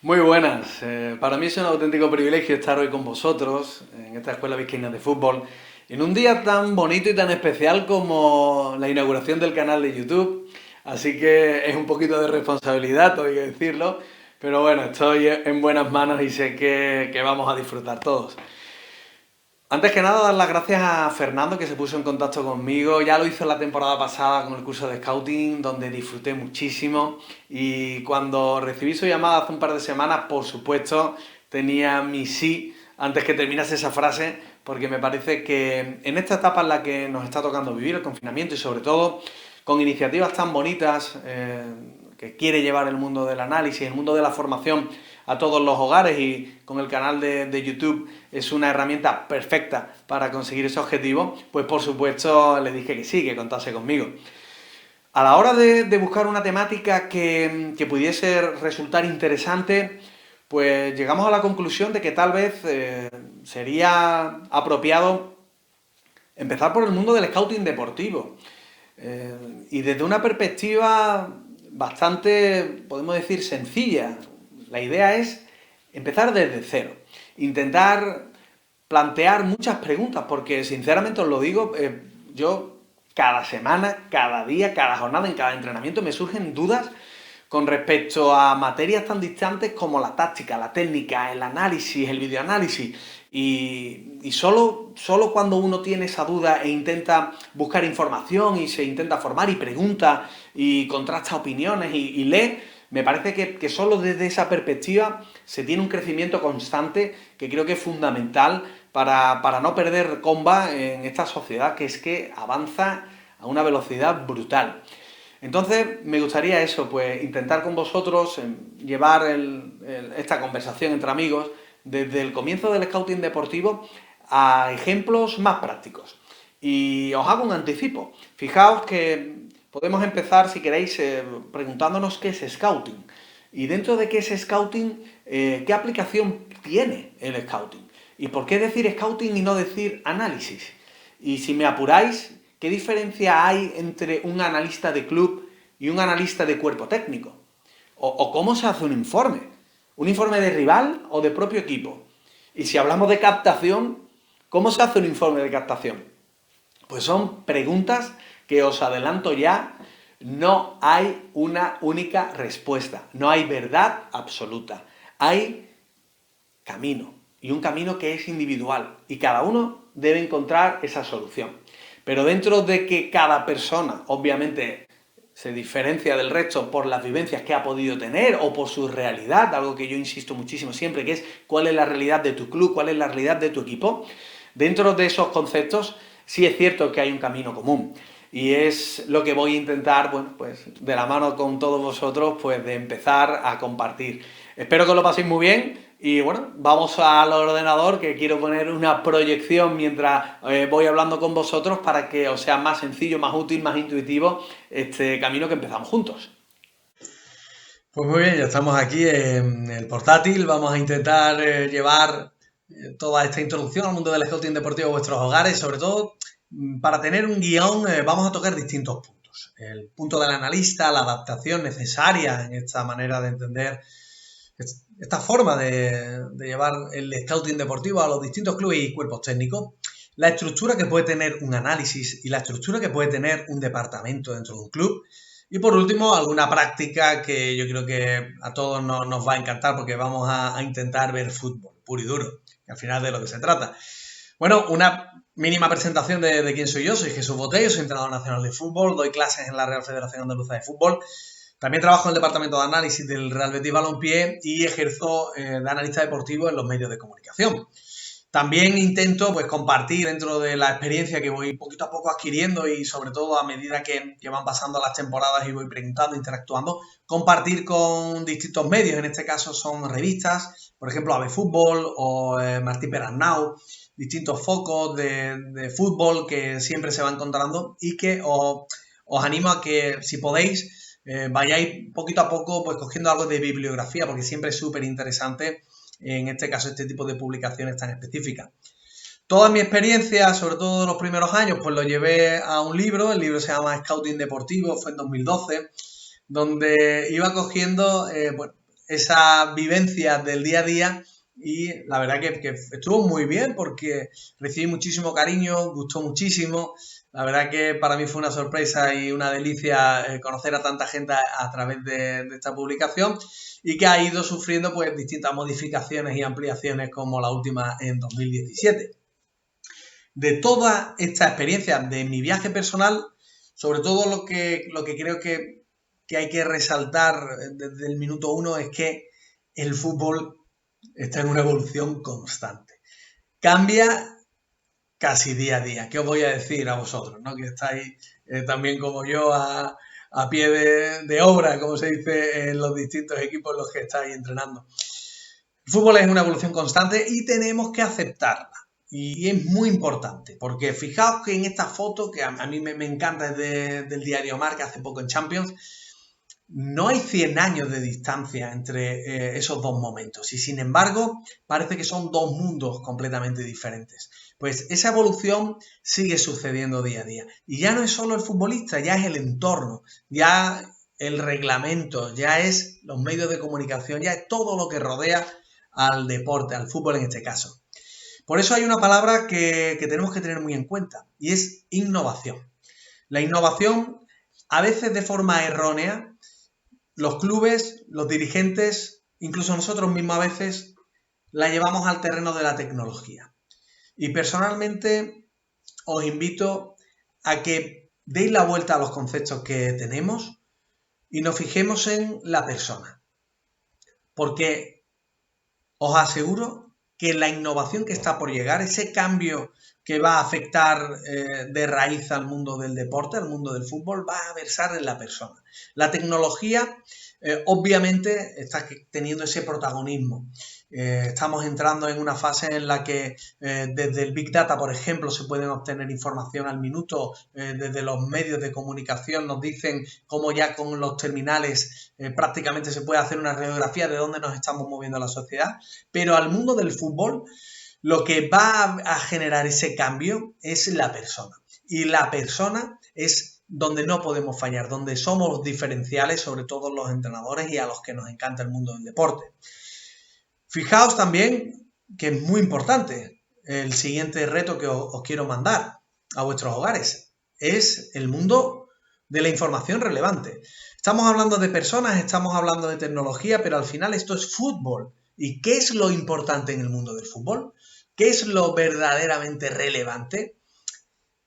Muy buenas. Para mí es un auténtico privilegio estar hoy con vosotros en esta Escuela Vizcaína de Fútbol, en un día tan bonito y tan especial como la inauguración del canal de YouTube. Así que es un poquito de responsabilidad, tengo que decirlo, pero bueno, estoy en buenas manos y sé que vamos a disfrutar todos. Antes que nada, dar las gracias a Fernando que se puso en contacto conmigo. Ya lo hizo la temporada pasada con el curso de Scouting, donde disfruté muchísimo. Y cuando recibí su llamada hace un par de semanas, por supuesto, tenía mi sí antes que terminase esa frase, porque me parece que en esta etapa en la que nos está tocando vivir el confinamiento y sobre todo con iniciativas tan bonitas que quiere llevar el mundo del análisis, el mundo de la formación a todos los hogares y con el canal de YouTube es una herramienta perfecta para conseguir ese objetivo, pues por supuesto le dije que sí, que contase conmigo. A la hora de buscar una temática que pudiese resultar interesante, pues llegamos a la conclusión de que tal vez sería apropiado empezar por el mundo del scouting deportivo. Y desde una perspectiva bastante, podemos decir, sencilla. La idea es empezar desde cero. Intentar plantear muchas preguntas, porque sinceramente os lo digo, yo cada semana, cada día, cada jornada, en cada entrenamiento me surgen dudas con respecto a materias tan distantes como la táctica, la técnica, el análisis, el videoanálisis. Y solo cuando uno tiene esa duda e intenta buscar información y se intenta formar y pregunta y contrasta opiniones y lee, me parece que solo desde esa perspectiva se tiene un crecimiento constante que creo que es fundamental para no perder comba en esta sociedad que es que avanza a una velocidad brutal. Entonces, me gustaría eso, pues intentar con vosotros llevar esta conversación entre amigos desde el comienzo del scouting deportivo a ejemplos más prácticos. Y os hago un anticipo. Fijaos que podemos empezar, si queréis, preguntándonos qué es scouting. Y dentro de qué es scouting, qué aplicación tiene el scouting. Y por qué decir scouting y no decir análisis. Y si me apuráis, ¿qué diferencia hay entre un analista de club y un analista de cuerpo técnico? ¿O cómo se hace un informe? ¿Un informe de rival o de propio equipo? Y si hablamos de captación, ¿cómo se hace un informe de captación? Pues son preguntas que os adelanto ya, no hay una única respuesta, no hay verdad absoluta, hay camino y un camino que es individual y cada uno debe encontrar esa solución. Pero dentro de que cada persona, obviamente, se diferencia del resto por las vivencias que ha podido tener o por su realidad, algo que yo insisto muchísimo siempre, que es cuál es la realidad de tu club, cuál es la realidad de tu equipo, dentro de esos conceptos sí es cierto que hay un camino común. Y es lo que voy a intentar, bueno, pues de la mano con todos vosotros, pues de empezar a compartir. Espero que lo paséis muy bien y bueno, vamos al ordenador que quiero poner una proyección mientras voy hablando con vosotros para que os sea más sencillo, más útil, más intuitivo este camino que empezamos juntos. Pues muy bien, ya estamos aquí en el portátil. Vamos a intentar llevar toda esta introducción al mundo del scouting deportivo a vuestros hogares. Sobre todo, para tener un guión, vamos a tocar distintos puntos. El punto del analista, la adaptación necesaria en esta manera de entender esta forma de llevar el scouting deportivo a los distintos clubes y cuerpos técnicos. La estructura que puede tener un análisis y la estructura que puede tener un departamento dentro de un club. Y por último, alguna práctica que yo creo que a todos nos va a encantar porque vamos a intentar ver fútbol puro y duro, que al final de lo que se trata. Bueno, una mínima presentación de quién soy yo. Soy Jesús Botey, soy entrenador nacional de fútbol, doy clases en la Real Federación Andaluza de Fútbol. También trabajo en el departamento de análisis del Real Betis Balompié y ejerzo de analista deportivo en los medios de comunicación. También intento pues compartir dentro de la experiencia que voy poquito a poco adquiriendo y sobre todo a medida que van pasando las temporadas y voy preguntando, interactuando, compartir con distintos medios, en este caso son revistas, por ejemplo AB Fútbol o Martí Perarnau, distintos focos de fútbol que siempre se van encontrando y que os animo a que si podéis vayáis poquito a poco pues cogiendo algo de bibliografía porque siempre es súper interesante en este caso este tipo de publicaciones tan específicas. Toda mi experiencia, sobre todo de los primeros años, pues lo llevé a un libro, el libro se llama Scouting Deportivo, fue en 2012, donde iba cogiendo, bueno, esa vivencia del día a día y la verdad que estuvo muy bien porque recibí muchísimo cariño, gustó muchísimo. La verdad que para mí fue una sorpresa y una delicia conocer a tanta gente a través de esta publicación y que ha ido sufriendo pues distintas modificaciones y ampliaciones como la última en 2017. De toda esta experiencia de mi viaje personal, sobre todo lo que creo que hay que resaltar desde el minuto uno es que el fútbol está en una evolución constante. Cambia casi día a día. ¿Qué os voy a decir a vosotros, ¿no? Que estáis también como yo a pie de obra, como se dice en los distintos equipos en los que estáis entrenando. El fútbol es una evolución constante y tenemos que aceptarla. Y es muy importante, porque fijaos que en esta foto, que a mí me encanta, es del diario Marca, hace poco en Champions, no hay 100 años de distancia entre esos dos momentos y sin embargo parece que son dos mundos completamente diferentes. Pues esa evolución sigue sucediendo día a día y ya no es solo el futbolista, ya es el entorno, ya el reglamento, ya es los medios de comunicación, ya es todo lo que rodea al deporte, al fútbol en este caso. Por eso hay una palabra que tenemos que tener muy en cuenta y es innovación. La innovación, a veces de forma errónea, los clubes, los dirigentes, incluso nosotros mismos a veces, la llevamos al terreno de la tecnología. Y personalmente os invito a que deis la vuelta a los conceptos que tenemos y nos fijemos en la persona. Porque os aseguro que la innovación que está por llegar, ese cambio que va a afectar de raíz al mundo del deporte, al mundo del fútbol, va a versar en la persona. La tecnología obviamente está teniendo ese protagonismo. Estamos entrando en una fase en la que desde el Big Data, por ejemplo, se pueden obtener información al minuto, desde los medios de comunicación nos dicen cómo ya con los terminales prácticamente se puede hacer una radiografía de dónde nos estamos moviendo la sociedad, pero al mundo del fútbol lo que va a generar ese cambio es la persona. Y la persona es donde no podemos fallar, donde somos diferenciales, sobre todo los entrenadores y a los que nos encanta el mundo del deporte. Fijaos también que es muy importante el siguiente reto que os quiero mandar a vuestros hogares. Es el mundo de la información relevante. Estamos hablando de personas, estamos hablando de tecnología, pero al final esto es fútbol. ¿Y qué es lo importante en el mundo del fútbol? ¿Qué es lo verdaderamente relevante?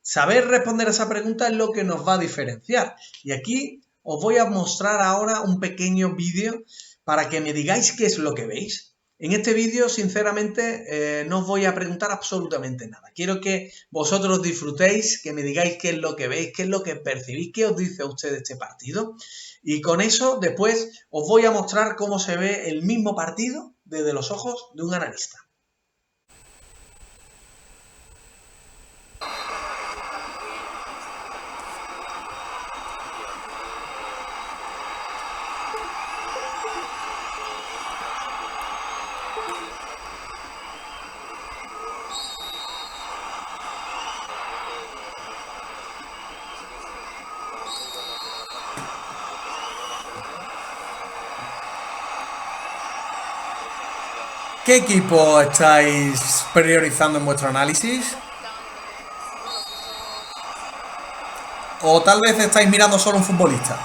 Saber responder a esa pregunta es lo que nos va a diferenciar. Y aquí os voy a mostrar ahora un pequeño vídeo para que me digáis qué es lo que veis. En este vídeo, sinceramente, no os voy a preguntar absolutamente nada. Quiero que vosotros disfrutéis, que me digáis qué es lo que veis, qué es lo que percibís, qué os dice a ustedes este partido. Y con eso, después, os voy a mostrar cómo se ve el mismo partido desde los ojos de un analista. ¿Qué equipo estáis priorizando en vuestro análisis? ¿O tal vez estáis mirando solo un futbolista?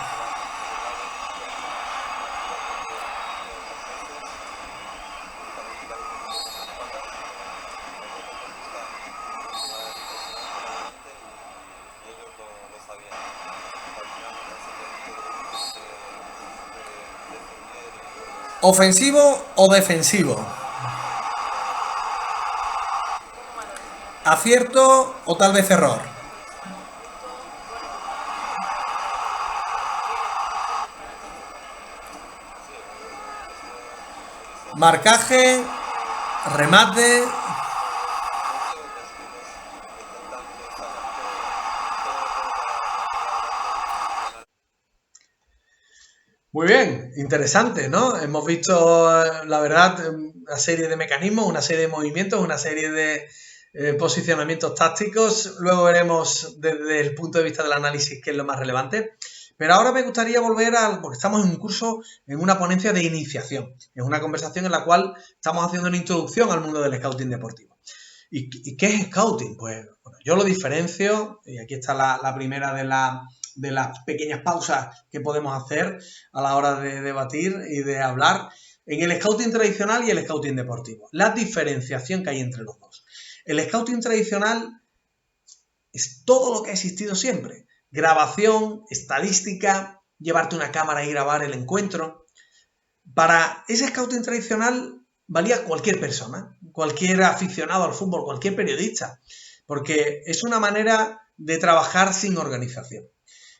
¿Ofensivo o defensivo? ¿Acierto o tal vez error? Marcaje, remate. Muy bien, interesante, ¿no? Hemos visto, la verdad, una serie de mecanismos, una serie de movimientos, una serie de posicionamientos tácticos. Luego veremos desde el punto de vista del análisis qué es lo más relevante. Pero ahora me gustaría volver porque estamos en un curso, en una ponencia de iniciación. Es una conversación en la cual estamos haciendo una introducción al mundo del scouting deportivo. ¿Y qué es scouting? Pues bueno, yo lo diferencio, y aquí está la primera de las pequeñas pausas que podemos hacer a la hora de debatir y de hablar, en el scouting tradicional y el scouting deportivo. La diferenciación que hay entre los dos. El scouting tradicional es todo lo que ha existido siempre. Grabación, estadística, llevarte una cámara y grabar el encuentro. Para ese scouting tradicional valía cualquier persona, cualquier aficionado al fútbol, cualquier periodista, porque es una manera de trabajar sin organización.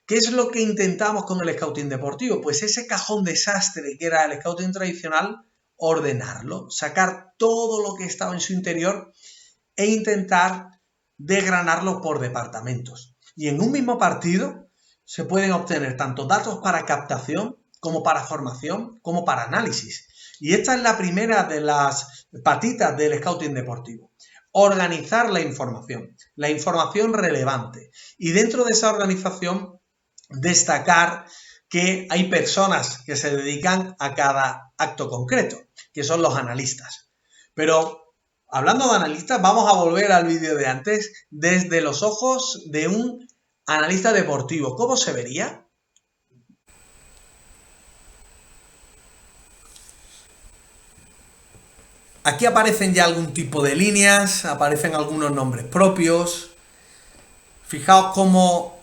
¿Qué es lo que intentamos con el scouting deportivo? Pues ese cajón desastre que era el scouting tradicional, ordenarlo, sacar todo lo que estaba en su interior e intentar desgranarlo por departamentos. Y en un mismo partido se pueden obtener tanto datos para captación, como para formación, como para análisis. Y esta es la primera de las patitas del scouting deportivo. Organizar la información relevante. Y dentro de esa organización, destacar que hay personas que se dedican a cada acto concreto, que son los analistas. Pero hablando de analistas, vamos a volver al vídeo de antes, desde los ojos de un analista deportivo. ¿Cómo se vería? Aquí aparecen ya algún tipo de líneas, aparecen algunos nombres propios. Fijaos cómo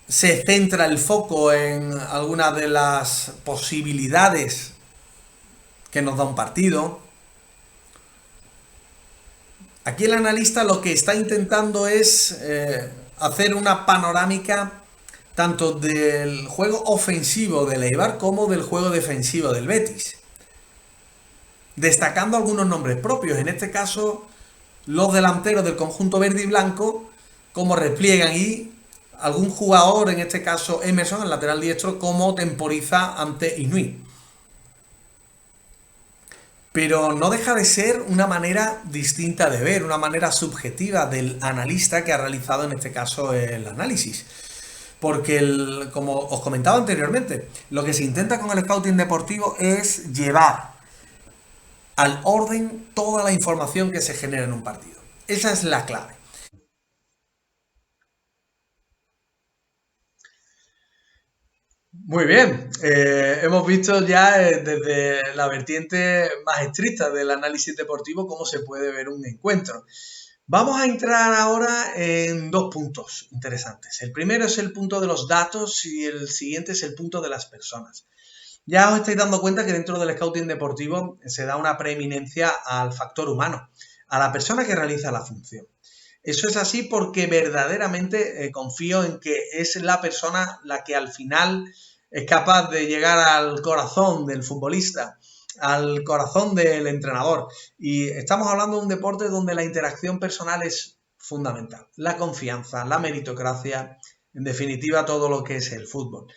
se centra el foco en algunas de las posibilidades que nos da un partido. Aquí el analista lo que está intentando es hacer una panorámica tanto del juego ofensivo del Eibar como del juego defensivo del Betis, destacando algunos nombres propios, en este caso los delanteros del conjunto verde y blanco, cómo repliegan, y algún jugador, en este caso Emerson, el lateral diestro, cómo temporiza ante Inuit. Pero no deja de ser una manera distinta de ver, una manera subjetiva del analista que ha realizado en este caso el análisis. Porque, como os comentaba anteriormente, lo que se intenta con el scouting deportivo es llevar al orden toda la información que se genera en un partido. Esa es la clave. Muy bien, hemos visto ya desde la vertiente más estricta del análisis deportivo cómo se puede ver un encuentro. Vamos a entrar ahora en dos puntos interesantes. El primero es el punto de los datos y el siguiente es el punto de las personas. Ya os estáis dando cuenta que dentro del scouting deportivo se da una preeminencia al factor humano, a la persona que realiza la función. Eso es así porque verdaderamente confío en que es la persona la que al final es capaz de llegar al corazón del futbolista, al corazón del entrenador. Y estamos hablando de un deporte donde la interacción personal es fundamental. La confianza, la meritocracia, en definitiva todo lo que es el fútbol.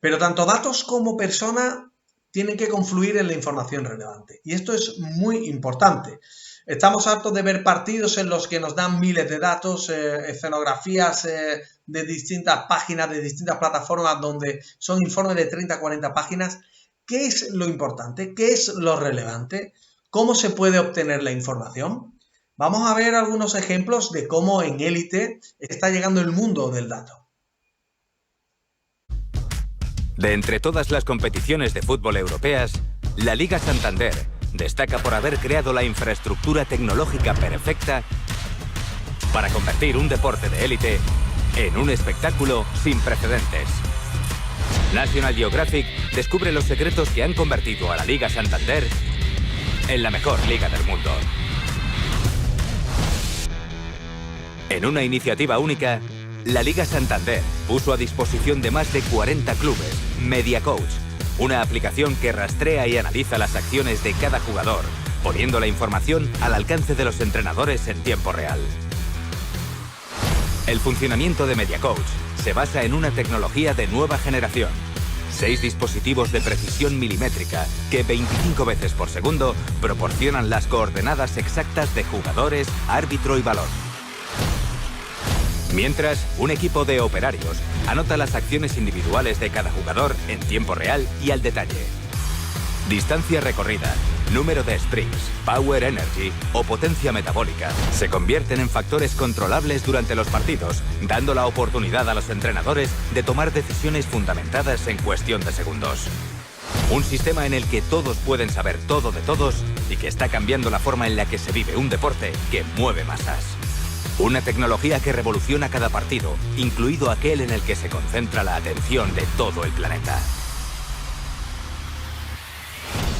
Pero tanto datos como persona tienen que confluir en la información relevante. Y esto es muy importante. Estamos hartos de ver partidos en los que nos dan miles de datos, escenografías de distintas páginas, de distintas plataformas, donde son informes de 30 a 40 páginas. ¿Qué es lo importante? ¿Qué es lo relevante? ¿Cómo se puede obtener la información? Vamos a ver algunos ejemplos de cómo en élite está llegando el mundo del dato. De entre todas las competiciones de fútbol europeas, la Liga Santander destaca por haber creado la infraestructura tecnológica perfecta para convertir un deporte de élite en un espectáculo sin precedentes. National Geographic descubre los secretos que han convertido a la Liga Santander en la mejor liga del mundo. En una iniciativa única, la Liga Santander puso a disposición de más de 40 clubes MediaCoach, una aplicación que rastrea y analiza las acciones de cada jugador, poniendo la información al alcance de los entrenadores en tiempo real. El funcionamiento de MediaCoach se basa en una tecnología de nueva generación. 6 dispositivos de precisión milimétrica que 25 veces por segundo proporcionan las coordenadas exactas de jugadores, árbitro y balón. Mientras, un equipo de operarios anota las acciones individuales de cada jugador en tiempo real y al detalle. Distancia recorrida, número de sprints, power energy o potencia metabólica se convierten en factores controlables durante los partidos, dando la oportunidad a los entrenadores de tomar decisiones fundamentadas en cuestión de segundos. Un sistema en el que todos pueden saber todo de todos y que está cambiando la forma en la que se vive un deporte que mueve masas. Una tecnología que revoluciona cada partido, incluido aquel en el que se concentra la atención de todo el planeta.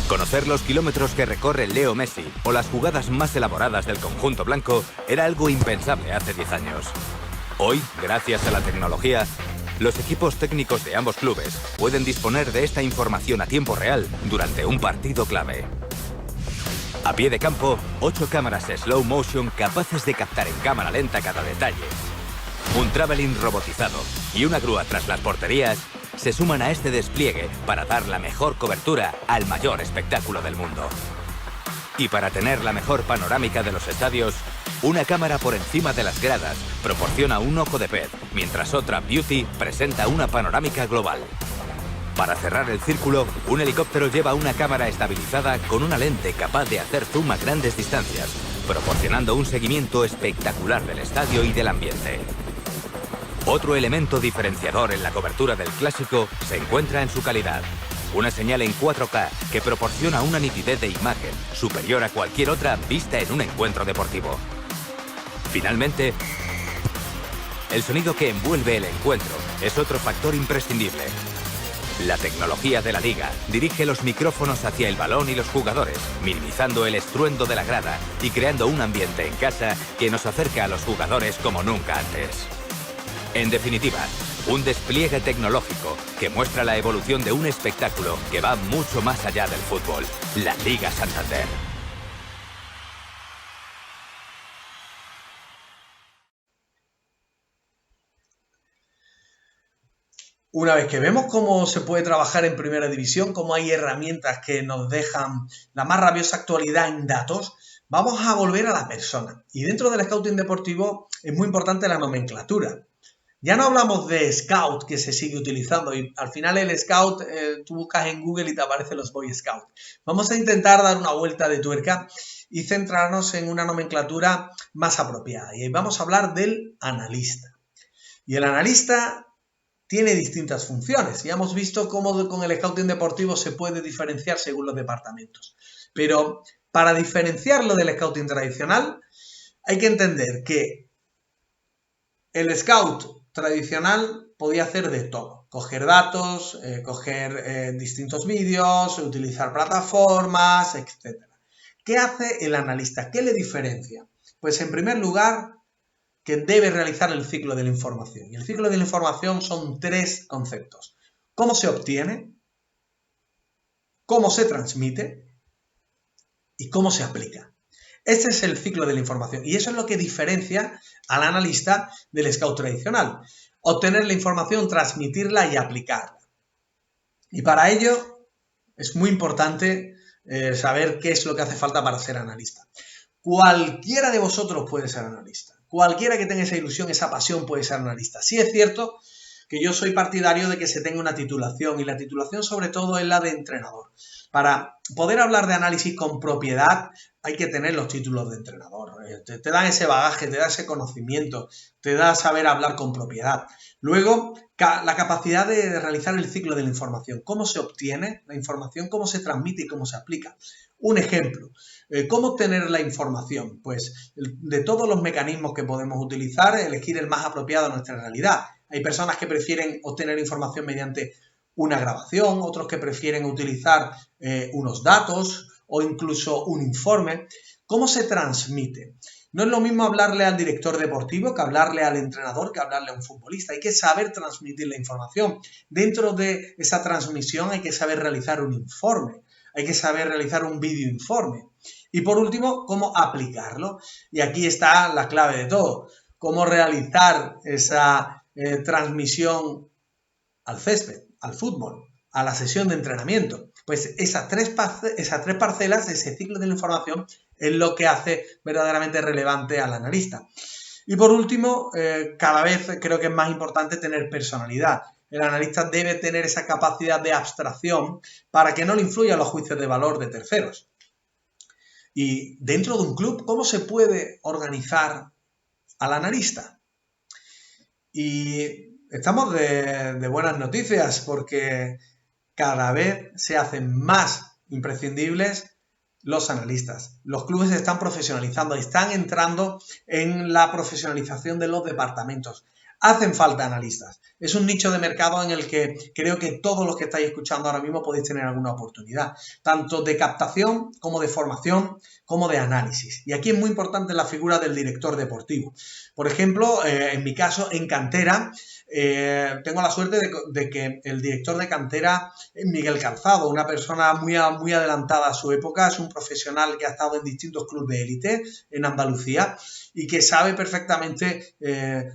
Conocer los kilómetros que recorre Leo Messi o las jugadas más elaboradas del conjunto blanco era algo impensable hace 10 años. Hoy, gracias a la tecnología, los equipos técnicos de ambos clubes pueden disponer de esta información a tiempo real durante un partido clave. A pie de campo, 8 cámaras slow motion capaces de captar en cámara lenta cada detalle. Un traveling robotizado y una grúa tras las porterías se suman a este despliegue para dar la mejor cobertura al mayor espectáculo del mundo. Y para tener la mejor panorámica de los estadios, una cámara por encima de las gradas proporciona un ojo de pez, mientras otra Beauty presenta una panorámica global. Para cerrar el círculo, un helicóptero lleva una cámara estabilizada con una lente capaz de hacer zoom a grandes distancias, proporcionando un seguimiento espectacular del estadio y del ambiente. Otro elemento diferenciador en la cobertura del clásico se encuentra en su calidad. Una señal en 4K que proporciona una nitidez de imagen superior a cualquier otra vista en un encuentro deportivo. Finalmente, el sonido que envuelve el encuentro es otro factor imprescindible. La tecnología de la liga dirige los micrófonos hacia el balón y los jugadores, minimizando el estruendo de la grada y creando un ambiente en casa que nos acerca a los jugadores como nunca antes. En definitiva, un despliegue tecnológico que muestra la evolución de un espectáculo que va mucho más allá del fútbol, la Liga Santander. Una vez que vemos cómo se puede trabajar en primera división, cómo hay herramientas que nos dejan la más rabiosa actualidad en datos, vamos a volver a la persona. Y dentro del scouting deportivo es muy importante la nomenclatura. Ya no hablamos de scout, que se sigue utilizando, y al final el scout, tú buscas en Google y te aparecen los Boy Scouts. Vamos a intentar dar una vuelta de tuerca y centrarnos en una nomenclatura más apropiada. Y vamos a hablar del analista. Y el analista tiene distintas funciones. Ya hemos visto cómo con el scouting deportivo se puede diferenciar según los departamentos. Pero para diferenciarlo del scouting tradicional, hay que entender que el scout tradicional podía hacer de todo. Coger datos, coger distintos vídeos, utilizar plataformas, etc. ¿Qué hace el analista? ¿Qué le diferencia? Pues en primer lugar, que debe realizar el ciclo de la información. Y el ciclo de la información son 3 conceptos. ¿Cómo se obtiene? ¿Cómo se transmite? ¿Y cómo se aplica? Ese es el ciclo de la información y eso es lo que diferencia al analista del scout tradicional. Obtener la información, transmitirla y aplicarla. Y para ello es muy importante saber qué es lo que hace falta para ser analista. Cualquiera de vosotros puede ser analista. Cualquiera que tenga esa ilusión, esa pasión puede ser analista. Sí es cierto que yo soy partidario de que se tenga una titulación y la titulación sobre todo es la de entrenador. Para poder hablar de análisis con propiedad hay que tener los títulos de entrenador. Te dan ese bagaje, te da ese conocimiento, te da saber hablar con propiedad. Luego, la capacidad de realizar el ciclo de la información. ¿Cómo se obtiene la información? ¿Cómo se transmite y cómo se aplica? Un ejemplo. ¿Cómo obtener la información? Pues de todos los mecanismos que podemos utilizar, elegir el más apropiado a nuestra realidad. Hay personas que prefieren obtener información mediante una grabación, otros que prefieren utilizar unos datos o incluso un informe. ¿Cómo se transmite? No es lo mismo hablarle al director deportivo que hablarle al entrenador, que hablarle a un futbolista. Hay que saber transmitir la información. Dentro de esa transmisión hay que saber realizar un informe. Hay que saber realizar un vídeo informe. Y por último, cómo aplicarlo. Y aquí está la clave de todo. Cómo realizar esa transmisión al césped, al fútbol, a la sesión de entrenamiento. Pues esas tres parcelas, ese ciclo de la información, es lo que hace verdaderamente relevante al analista. Y por último, cada vez creo que es más importante tener personalidad. El analista debe tener esa capacidad de abstracción para que no le influyan los juicios de valor de terceros. Y dentro de un club, ¿cómo se puede organizar al analista? Y estamos de buenas noticias porque cada vez se hacen más imprescindibles los analistas. Los clubes se están profesionalizando, están entrando en la profesionalización de los departamentos. Hacen falta analistas. Es un nicho de mercado en el que creo que todos los que estáis escuchando ahora mismo podéis tener alguna oportunidad, tanto de captación como de formación, como de análisis. Y aquí es muy importante la figura del director deportivo. Por ejemplo, en mi caso, en cantera, tengo la suerte de que el director de cantera es Miguel Calzado, una persona muy adelantada a su época, es un profesional que ha estado en distintos clubes de élite en Andalucía y que sabe perfectamente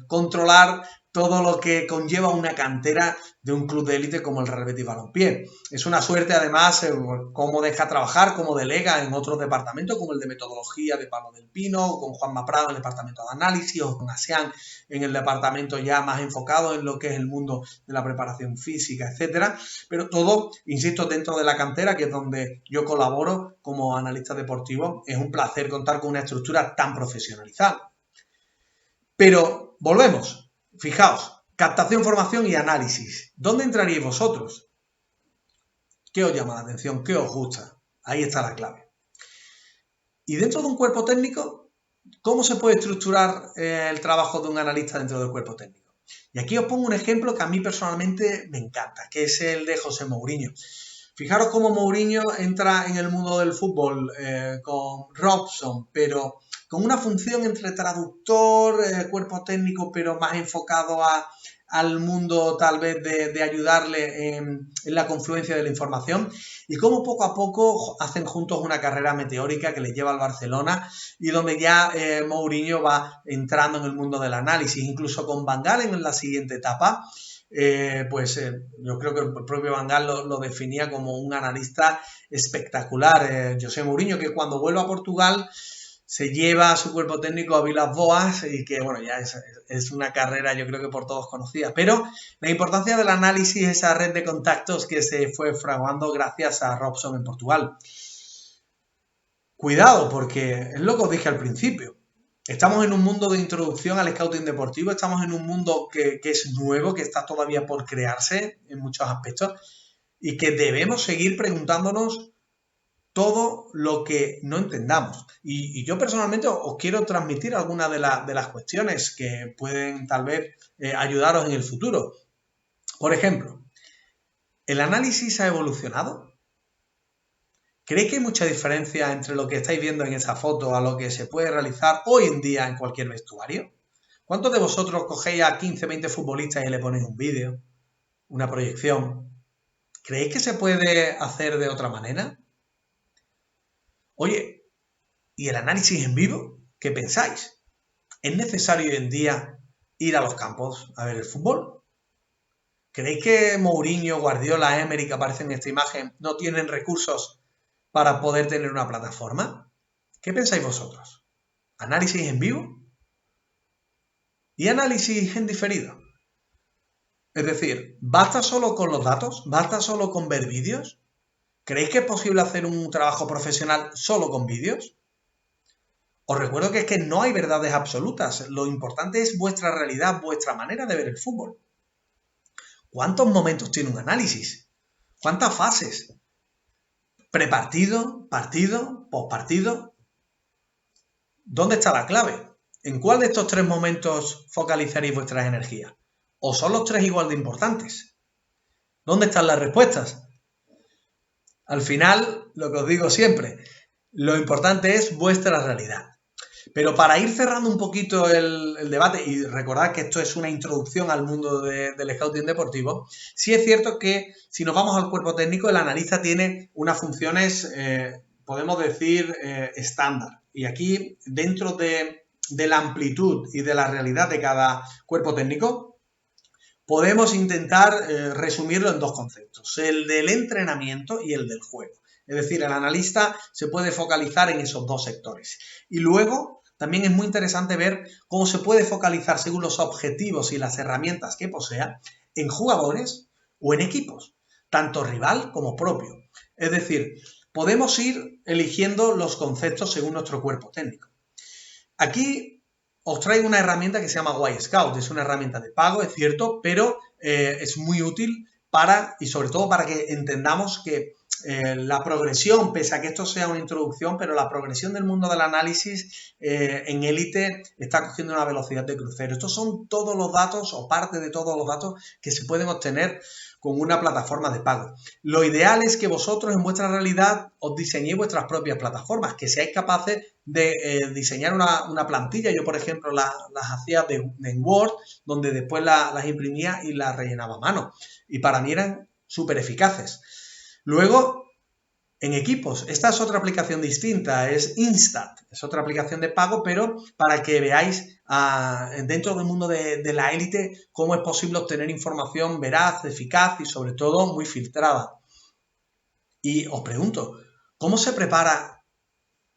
controlar todo lo que conlleva una cantera de un club de élite como el Real Betis Balompié. Es una suerte, además, cómo deja trabajar, cómo delega en otros departamentos, como el de metodología de Pablo del Pino, con Juanma Prado en el departamento de análisis, o con Asián en el departamento ya más enfocado en lo que es el mundo de la preparación física, etcétera. Pero todo, insisto, dentro de la cantera, que es donde yo colaboro como analista deportivo. Es un placer contar con una estructura tan profesionalizada. Pero volvemos. Fijaos, captación, formación y análisis. ¿Dónde entraríais vosotros? ¿Qué os llama la atención? ¿Qué os gusta? Ahí está la clave. Y dentro de un cuerpo técnico, ¿cómo se puede estructurar el trabajo de un analista dentro del cuerpo técnico? Y aquí os pongo un ejemplo que a mí personalmente me encanta, que es el de José Mourinho. Fijaros cómo Mourinho entra en el mundo del fútbol con Robson, pero con una función entre traductor, cuerpo técnico, pero más enfocado al mundo tal vez de ayudarle en la confluencia de la información, y cómo poco a poco hacen juntos una carrera meteórica que les lleva al Barcelona y donde ya Mourinho va entrando en el mundo del análisis, incluso con Van Gaal en la siguiente etapa. Yo creo que el propio Van Gaal lo definía como un analista espectacular. José Mourinho, que cuando vuelve a Portugal se lleva a su cuerpo técnico a Vilas-Boas y que, bueno, ya es una carrera yo creo que por todos conocida. Pero la importancia del análisis, esa red de contactos que se fue fraguando gracias a Robson en Portugal. Cuidado, porque es lo que os dije al principio. Estamos en un mundo de introducción al scouting deportivo, estamos en un mundo que es nuevo, que está todavía por crearse en muchos aspectos y que debemos seguir preguntándonos todo lo que no entendamos. Y yo personalmente os quiero transmitir algunas de las cuestiones que pueden tal vez ayudaros en el futuro. Por ejemplo, ¿el análisis ha evolucionado? ¿Creéis que hay mucha diferencia entre lo que estáis viendo en esa foto a lo que se puede realizar hoy en día en cualquier vestuario? ¿Cuántos de vosotros cogéis a 15, 20 futbolistas y le ponéis un vídeo, una proyección? ¿Creéis que se puede hacer de otra manera? Oye, ¿y el análisis en vivo? ¿Qué pensáis? ¿Es necesario hoy en día ir a los campos a ver el fútbol? ¿Creéis que Mourinho, Guardiola, Emery, que aparecen en esta imagen, no tienen recursos para poder tener una plataforma? ¿Qué pensáis vosotros? ¿Análisis en vivo? ¿Y análisis en diferido? Es decir, ¿basta solo con los datos? ¿Basta solo con ver vídeos? ¿Creéis que es posible hacer un trabajo profesional solo con vídeos? Os recuerdo que es que no hay verdades absolutas. Lo importante es vuestra realidad, vuestra manera de ver el fútbol. ¿Cuántos momentos tiene un análisis? ¿Cuántas fases? ¿Prepartido, partido, postpartido? ¿Dónde está la clave? ¿En cuál de estos 3 momentos focalizaréis vuestras energías? ¿O son los 3 igual de importantes? ¿Dónde están las respuestas? Al final, lo que os digo siempre, lo importante es vuestra realidad. Pero para ir cerrando un poquito el debate, y recordad que esto es una introducción al mundo del scouting deportivo, sí es cierto que si nos vamos al cuerpo técnico, el analista tiene unas funciones, podemos decir, estándar. Y aquí, dentro de la amplitud y de la realidad de cada cuerpo técnico, podemos intentar resumirlo en 2 conceptos, el del entrenamiento y el del juego. Es decir, el analista se puede focalizar en esos 2 sectores. Y luego, también es muy interesante ver cómo se puede focalizar según los objetivos y las herramientas que posea en jugadores o en equipos, tanto rival como propio. Es decir, podemos ir eligiendo los conceptos según nuestro cuerpo técnico. Aquí os traigo una herramienta que se llama Y-Scout. Es una herramienta de pago, es cierto, pero es muy útil y sobre todo para que entendamos que la progresión, pese a que esto sea una introducción, pero la progresión del mundo del análisis en élite está cogiendo una velocidad de crucero. Estos son todos los datos o parte de todos los datos que se pueden obtener con una plataforma de pago. Lo ideal es que vosotros en vuestra realidad os diseñéis vuestras propias plataformas, que seáis capaces de diseñar una plantilla. Yo, por ejemplo, las hacía en Word, donde después las imprimía y las rellenaba a mano. Y para mí eran súper eficaces. Luego, en equipos, esta es otra aplicación distinta, es Instat, es otra aplicación de pago, pero para que veáis dentro del mundo de la élite cómo es posible obtener información veraz, eficaz y sobre todo muy filtrada. Y os pregunto, ¿cómo se prepara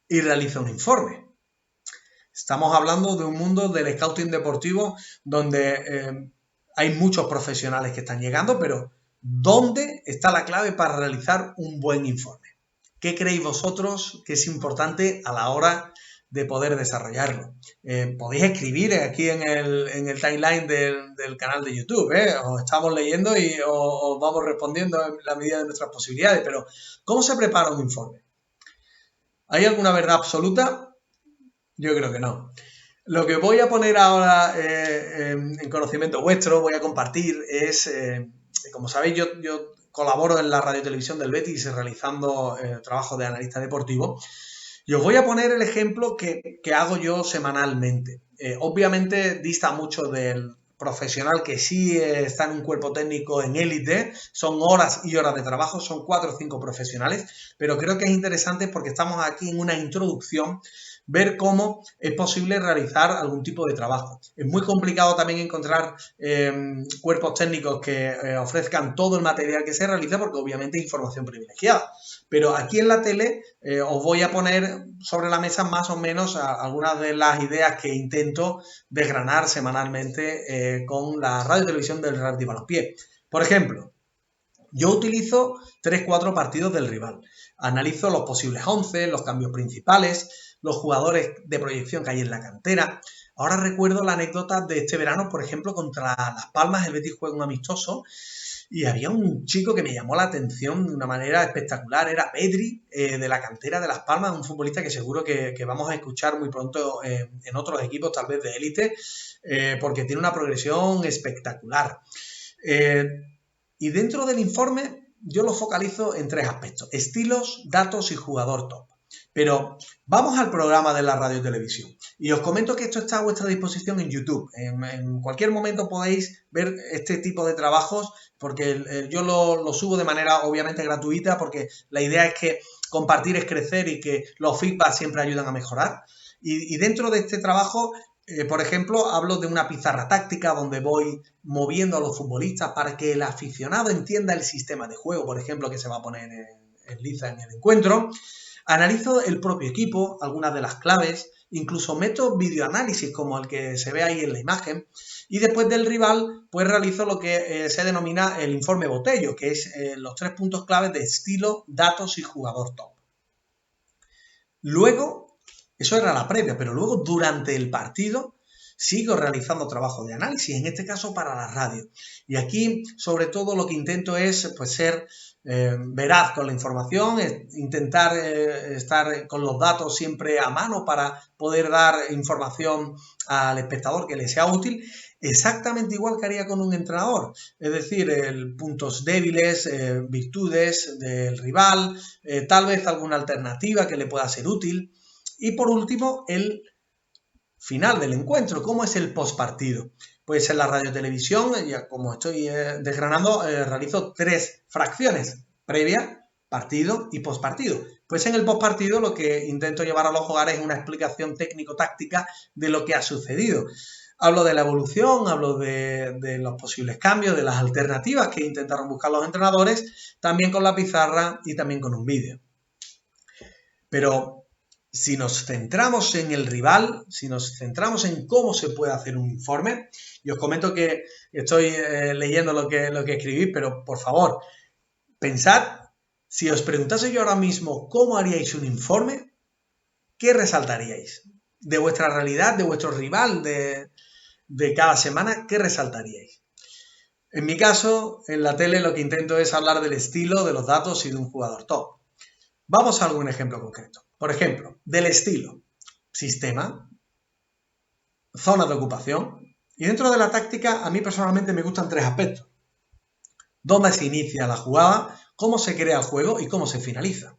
y realiza un informe? Estamos hablando de un mundo del scouting deportivo donde hay muchos profesionales que están llegando, pero ¿dónde está la clave para realizar un buen informe? ¿Qué creéis vosotros que es importante a la hora de poder desarrollarlo? Podéis escribir aquí en el timeline del canal de YouTube, os estamos leyendo y os vamos respondiendo en la medida de nuestras posibilidades, pero ¿cómo se prepara un informe? ¿Hay alguna verdad absoluta? Yo creo que no. Lo que voy a poner ahora en conocimiento vuestro, voy a compartir, es, como sabéis, yo colaboro en la radio y televisión del Betis realizando trabajo de analista deportivo. Y os voy a poner el ejemplo que hago yo semanalmente. Obviamente dista mucho del profesional que sí está en un cuerpo técnico en élite, son horas y horas de trabajo, son 4 o 5 profesionales, pero creo que es interesante porque estamos aquí en una introducción, ver cómo es posible realizar algún tipo de trabajo. Es muy complicado también encontrar cuerpos técnicos que ofrezcan todo el material que se realiza porque obviamente es información privilegiada. Pero aquí en la tele os voy a poner sobre la mesa más o menos algunas de las ideas que intento desgranar semanalmente con la radio y televisión del Real Betis Balompié. Por ejemplo, yo utilizo 3-4 partidos del rival. Analizo los posibles 11, los cambios principales, los jugadores de proyección que hay en la cantera. Ahora recuerdo la anécdota de este verano, por ejemplo, contra Las Palmas, el Betis juega un amistoso y había un chico que me llamó la atención de una manera espectacular. Era Pedri, de la cantera de Las Palmas, un futbolista que seguro que vamos a escuchar muy pronto en otros equipos, tal vez de élite, porque tiene una progresión espectacular. Y dentro del informe yo lo focalizo en 3 aspectos: estilos, datos y jugador top. Pero vamos al programa de la radio y televisión. Y os comento que esto está a vuestra disposición en YouTube. En cualquier momento podéis ver este tipo de trabajos porque yo lo subo de manera obviamente gratuita porque la idea es que compartir es crecer y que los feedbacks siempre ayudan a mejorar. Y dentro de este trabajo, por ejemplo, hablo de una pizarra táctica donde voy moviendo a los futbolistas para que el aficionado entienda el sistema de juego, por ejemplo, que se va a poner en liza en el encuentro. Analizo el propio equipo, algunas de las claves, incluso meto videoanálisis como el que se ve ahí en la imagen y después del rival pues realizo lo que se denomina el informe Botello, que es los 3 puntos claves de estilo, datos y jugador top. Luego, eso era la previa, pero luego durante el partido sigo realizando trabajo de análisis, en este caso para la radio. Y aquí, sobre todo, lo que intento es pues, ser veraz con la información, intentar estar con los datos siempre a mano para poder dar información al espectador que le sea útil, exactamente igual que haría con un entrenador. Es decir, puntos débiles, virtudes del rival, tal vez alguna alternativa que le pueda ser útil. Y por último, el final del encuentro, ¿cómo es el postpartido? Pues en la radio-televisión, ya como estoy desgranando, realizo 3 fracciones: previa, partido y postpartido. Pues en el postpartido lo que intento llevar a los hogares es una explicación técnico-táctica de lo que ha sucedido. Hablo de la evolución, hablo de los posibles cambios, de las alternativas que intentaron buscar los entrenadores, también con la pizarra y también con un vídeo. Pero si nos centramos en el rival, si nos centramos en cómo se puede hacer un informe, y os comento que estoy leyendo lo que escribís, pero por favor, pensad, si os preguntase yo ahora mismo cómo haríais un informe, ¿qué resaltaríais? De vuestra realidad, de vuestro rival, de cada semana, ¿qué resaltaríais? En mi caso, en la tele lo que intento es hablar del estilo, de los datos y de un jugador top. Vamos a algún ejemplo concreto. Por ejemplo, del estilo, sistema, zona de ocupación, y dentro de la táctica a mí personalmente me gustan 3 aspectos. Dónde se inicia la jugada, cómo se crea el juego y cómo se finaliza.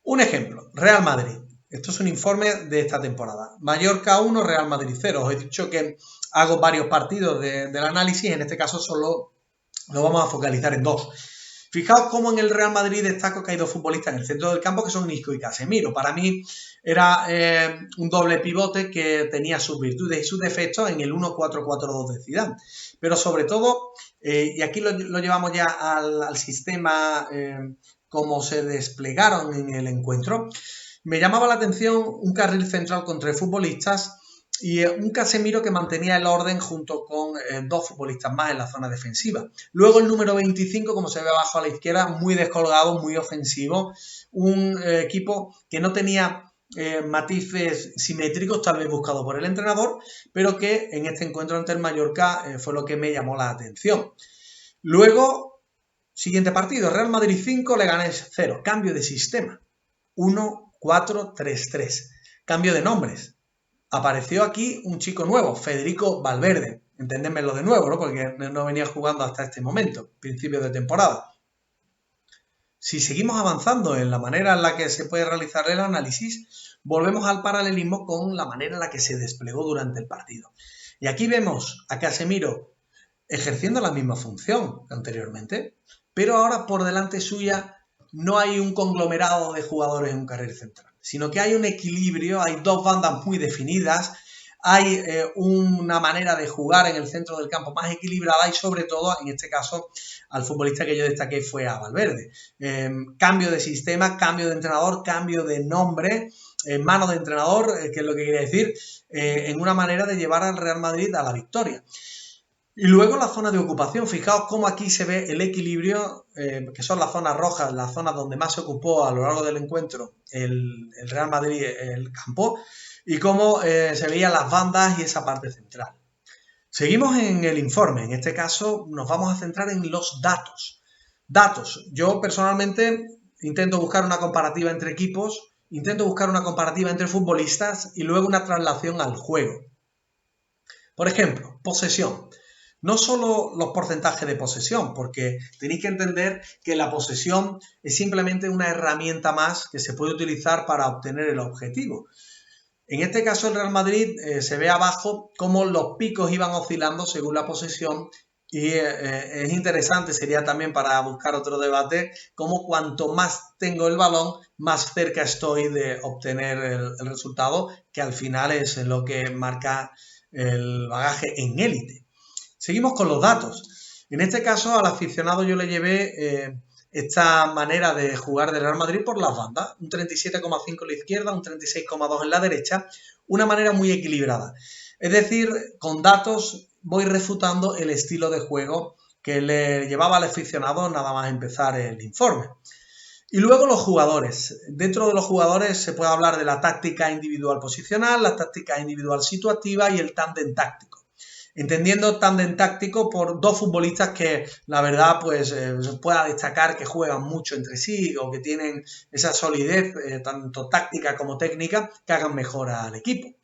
Un ejemplo, Real Madrid. Esto es un informe de esta temporada. Mallorca 1, Real Madrid 0. Os he dicho que hago varios partidos del análisis, en este caso solo lo vamos a focalizar en 2. Fijaos cómo en el Real Madrid destaco que hay 2 futbolistas en el centro del campo que son Isco y Casemiro. Para mí era un doble pivote que tenía sus virtudes y sus defectos en el 1-4-4-2 de Zidane. Pero sobre todo, y aquí lo llevamos ya al sistema como se desplegaron en el encuentro, me llamaba la atención un carril central con 3 futbolistas y un Casemiro que mantenía el orden junto con 2 futbolistas más en la zona defensiva. Luego el número 25, como se ve abajo a la izquierda, muy descolgado, muy ofensivo. Un equipo que no tenía matices simétricos, tal vez buscado por el entrenador, pero que en este encuentro ante el Mallorca fue lo que me llamó la atención. Luego, siguiente partido, Real Madrid 5, Leganés 0. Cambio de sistema. 1-4-3-3. Cambio de nombres. Apareció aquí un chico nuevo, Federico Valverde. Entendedme lo de nuevo, ¿no? Porque no venía jugando hasta este momento, principio de temporada. Si seguimos avanzando en la manera en la que se puede realizar el análisis, volvemos al paralelismo con la manera en la que se desplegó durante el partido. Y aquí vemos a Casemiro ejerciendo la misma función que anteriormente, pero ahora por delante suya no hay un conglomerado de jugadores en un carril central, sino que hay un equilibrio, hay 2 bandas muy definidas, hay una manera de jugar en el centro del campo más equilibrada y sobre todo, en este caso, al futbolista que yo destaqué fue a Valverde. Cambio de sistema, cambio de entrenador, cambio de nombre, mano de entrenador, que es lo que quería decir, en una manera de llevar al Real Madrid a la victoria. Y luego la zona de ocupación, fijaos cómo aquí se ve el equilibrio, que son las zonas rojas, las zonas donde más se ocupó a lo largo del encuentro el Real Madrid, el campo, y cómo se veían las bandas y esa parte central. Seguimos en el informe, en este caso nos vamos a centrar en los datos. Datos, yo personalmente intento buscar una comparativa entre equipos, intento buscar una comparativa entre futbolistas y luego una traslación al juego. Por ejemplo, posesión. No solo los porcentajes de posesión, porque tenéis que entender que la posesión es simplemente una herramienta más que se puede utilizar para obtener el objetivo. En este caso el Real Madrid se ve abajo cómo los picos iban oscilando según la posesión y es interesante, sería también para buscar otro debate, cómo cuanto más tengo el balón, más cerca estoy de obtener el resultado, que al final es lo que marca el bagaje en élite. Seguimos con los datos. En este caso, al aficionado yo le llevé esta manera de jugar del Real Madrid por las bandas. Un 37,5 en la izquierda, un 36,2 en la derecha. Una manera muy equilibrada. Es decir, con datos voy refutando el estilo de juego que le llevaba al aficionado nada más empezar el informe. Y luego los jugadores. Dentro de los jugadores se puede hablar de la táctica individual posicional, la táctica individual situativa y el tándem táctico. Entendiendo tándem táctico por 2 futbolistas que la verdad pues se pueda destacar que juegan mucho entre sí o que tienen esa solidez tanto táctica como técnica que hagan mejor al equipo.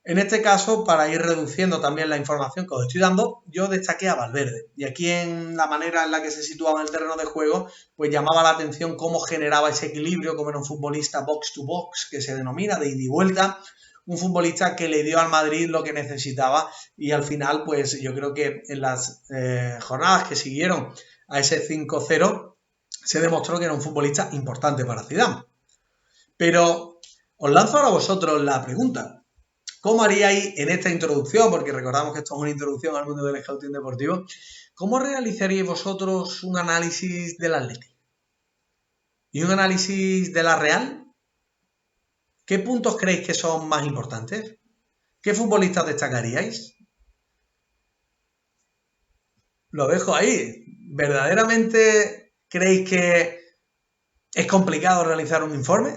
En este caso, para ir reduciendo también la información que os estoy dando, yo destaqué a Valverde. Y aquí en la manera en la que se situaba en el terreno de juego, pues llamaba la atención cómo generaba ese equilibrio, como era un futbolista box to box, que se denomina, de ida y vuelta. Un futbolista que le dio al Madrid lo que necesitaba y al final, pues yo creo que en las jornadas que siguieron a ese 5-0 se demostró que era un futbolista importante para Zidane. Pero os lanzo ahora a vosotros la pregunta. ¿Cómo haríais en esta introducción? Porque recordamos que esto es una introducción al mundo del scouting deportivo. ¿Cómo realizaríais vosotros un análisis del Atleti? ¿Y un análisis de la Real? ¿qué puntos creéis que son más importantes? ¿Qué futbolistas destacaríais? Lo dejo ahí. ¿Verdaderamente creéis que es complicado realizar un informe?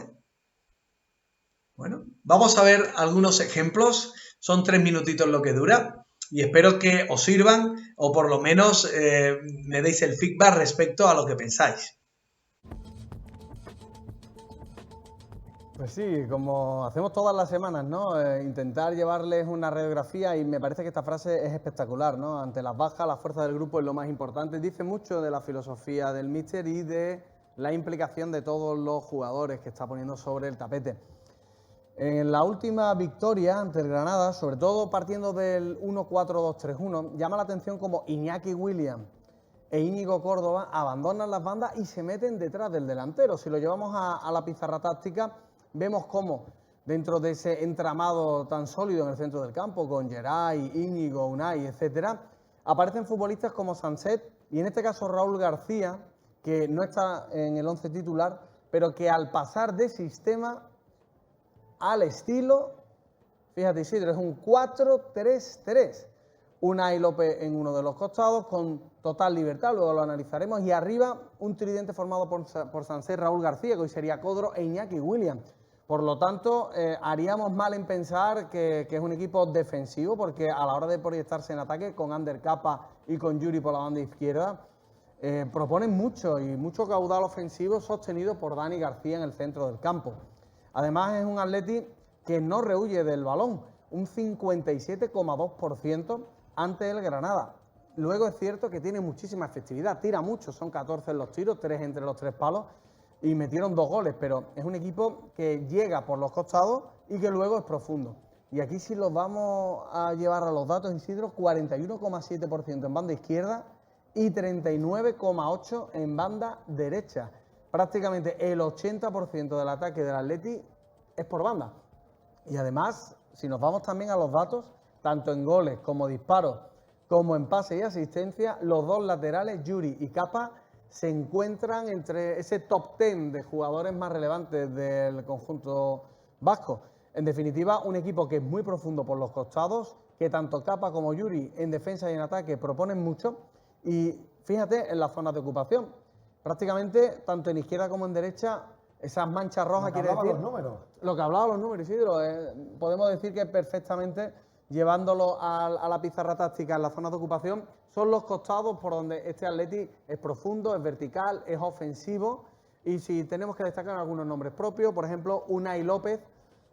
Bueno, vamos a ver algunos ejemplos. Son 3 minutitos lo que dura y espero que os sirvan o por lo menos me deis el feedback respecto a lo que pensáis. Pues sí, como hacemos todas las semanas, ¿no? Intentar llevarles una radiografía y me parece que esta frase es espectacular, ¿no? Ante las bajas, la fuerza del grupo es lo más importante. Dice mucho de la filosofía del míster y de la implicación de todos los jugadores que está poniendo sobre el tapete. En la última victoria ante el Granada, sobre todo partiendo del 1-4-2-3-1, llama la atención como Iñaki Williams e Íñigo Córdoba abandonan las bandas y se meten detrás del delantero. Si lo llevamos a la pizarra táctica, vemos cómo dentro de ese entramado tan sólido en el centro del campo, con Geray, Íñigo, Unai, etcétera, aparecen futbolistas como Sancet y en este caso Raúl García, que no está en el 11 titular, pero que al pasar de sistema al estilo, fíjate Isidro, es un 4-3-3. Unai López en uno de los costados con total libertad, luego lo analizaremos, y arriba un tridente formado por Sancet, Raúl García, que hoy sería Codro, e Iñaki Williams. Por lo tanto, haríamos mal en pensar que es un equipo defensivo, porque a la hora de proyectarse en ataque, con Ander Capa y con Yuri por la banda izquierda, proponen mucho y mucho caudal ofensivo sostenido por Dani García en el centro del campo. Además, es un Atleti que no rehuye del balón, un 57,2% ante el Granada. Luego es cierto que tiene muchísima efectividad, tira mucho, son 14 en los tiros, 3 entre los 3 palos y metieron 2 goles, pero es un equipo que llega por los costados y que luego es profundo. Y aquí si los vamos a llevar a los datos, Isidro, 41,7% en banda izquierda y 39,8% en banda derecha. Prácticamente el 80% del ataque del Atleti es por banda. Y además, si nos vamos también a los datos, tanto en goles como disparos, como en pase y asistencia, los dos laterales, Yuri y Capa, se encuentran entre ese top 10 de jugadores más relevantes del conjunto vasco. En definitiva, un equipo que es muy profundo por los costados, que tanto Capa como Yuri en defensa y en ataque proponen mucho. Y fíjate en las zonas de ocupación. Prácticamente, tanto en izquierda como en derecha, esas manchas rojas quiere decir... Los números. Lo que hablaba los números, Isidro. Podemos decir que perfectamente, llevándolo a la pizarra táctica en las zonas de ocupación, son los costados por donde este Atleti es profundo, es vertical, es ofensivo. Y si tenemos que destacar algunos nombres propios, por ejemplo, Unai López,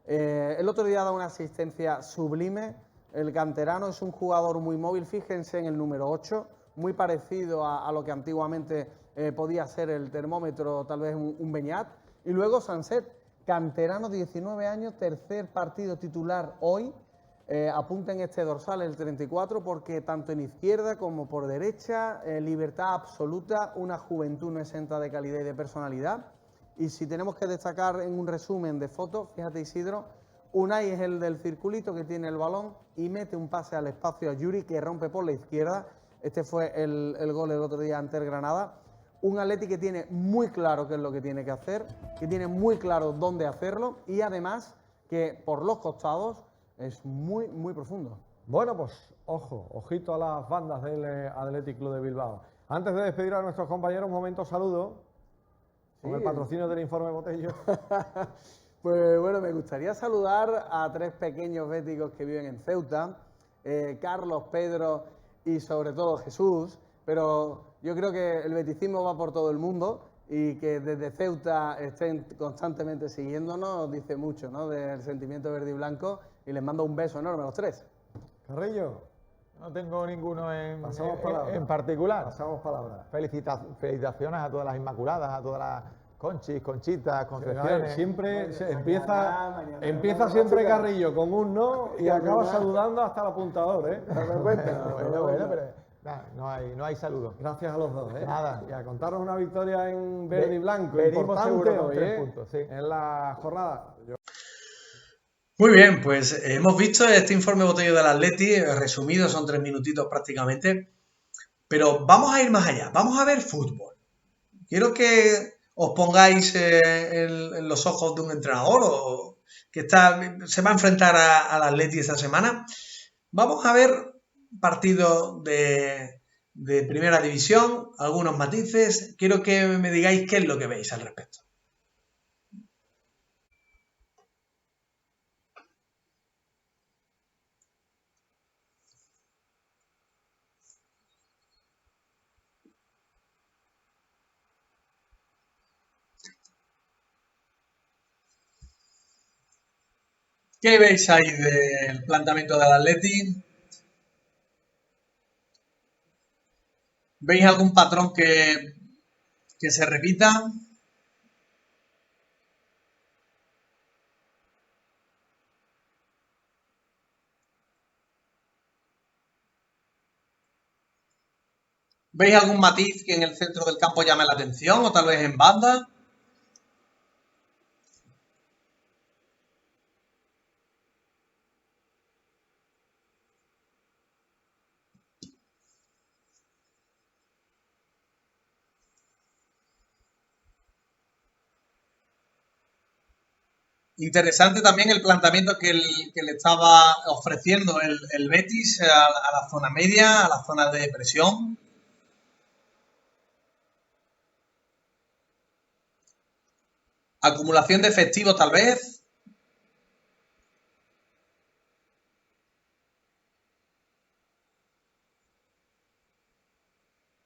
el otro día da una asistencia sublime. El canterano es un jugador muy móvil, fíjense en el número 8, muy parecido a lo que antiguamente podía ser el termómetro, tal vez un Beñat. Y luego Sancet, canterano, 19 años, tercer partido titular hoy. Apunten este dorsal, el 34, porque tanto en izquierda como por derecha, libertad absoluta, una juventud no exenta de calidad y de personalidad. Y si tenemos que destacar en un resumen de fotos, fíjate Isidro, Unai es el del circulito que tiene el balón y mete un pase al espacio a Yuri, que rompe por la izquierda. Este fue el gol el otro día ante el Granada. Un Atleti que tiene muy claro qué es lo que tiene que hacer, que tiene muy claro dónde hacerlo y además que por los costados es muy, muy profundo. Bueno, pues ojito a las bandas del Athletic Club de Bilbao. Antes de despedir a nuestros compañeros, un momento saludo con el patrocinio del Informe Botello. Pues bueno, me gustaría saludar a 3 pequeños béticos que viven en Ceuta, Carlos, Pedro y sobre todo Jesús, pero yo creo que el beticismo va por todo el mundo y que desde Ceuta estén constantemente siguiéndonos dice mucho, ¿no?, del sentimiento verde y blanco, y les mando un beso enorme a los 3. Carrillo. No tengo ninguno en particular. Pasamos palabra. Felicitaciones a todas las Inmaculadas, a todas las Conchis, Conchitas, Concepciones. Siempre empieza siempre Carrillo con un no y acaba saludando hasta el apuntador, ¿eh? Bueno, pero no hay saludos. Gracias a los dos, ¿eh? Nada. Y a contaros una victoria en verde y blanco. Venimos Importante seguro con hoy, 3 puntos, sí. En la jornada. Muy bien, pues hemos visto este informe botello del Atleti, resumido, son 3 minutitos prácticamente, pero vamos a ir más allá, vamos a ver fútbol. Quiero que os pongáis en los ojos de un entrenador o que se va a enfrentar al Atleti esta semana. Vamos a ver partidos de primera división, algunos matices. Quiero que me digáis qué es lo que veis al respecto. ¿Qué veis ahí del planteamiento del Atleti? ¿Veis algún patrón que se repita? ¿Veis algún matiz que en el centro del campo llame la atención o tal vez en banda? Interesante también el planteamiento que le estaba ofreciendo el Betis a la zona media, a la zona de presión. Acumulación de efectivos tal vez.